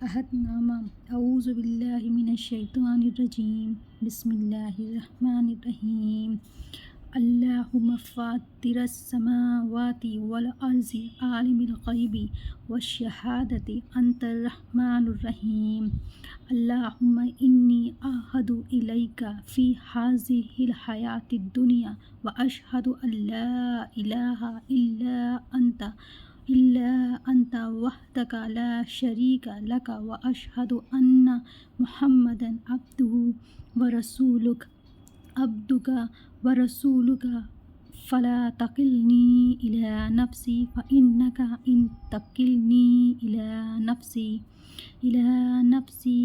अहदनामा औज़ु बिल्लाहि मिनश्शैतानिर्रजीम बिस्मिल्लाहिर्रहमानिर्रहीम अल्लाहुम्मा फ़ातिरस समावाति वल अर्ज़ि आलिमिल ग़ैबि वश्शहादति अंतर रहमानुर रहीम अल्लाहुम्मा इन्नी अहदु इलैका फ़ी हाज़िहिल हयातिद दुनिया व अशहदु अल्ला इलाहा इल्ला अंता वहदका ला शरीका लका व अशहदु अन्ना मुहम्मदन अब्दुका व रसूलुका फ़ला तकिलनी इला नफ्सी फ़इन्नका इन तकिलनी इला नफ्सी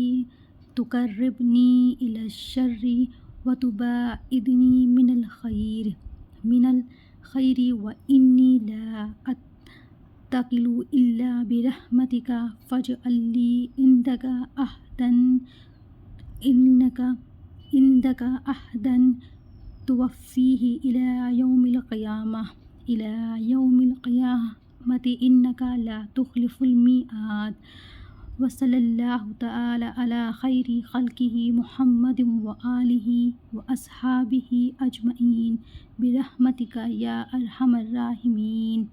तुक़र्रिबनी इला शर्रि व तुबाइदनी मिनल खैरि व इन्नी ला अत्तकिलु इल्ला बिरहमतिका फ़जअल्ली इंदका अहदन तुवफ़्फ़ीहि इला यौमिल क़ियामति इन्नका ला तुख़लिफ़ुल मिआद व सल्लल्लाहु तआला अला खैरि ख़ल्क़िही मुहम्मदिन व आलिही व अस्हाबिही अजमईन बिरहमतिका या अरहमर राहिमीन।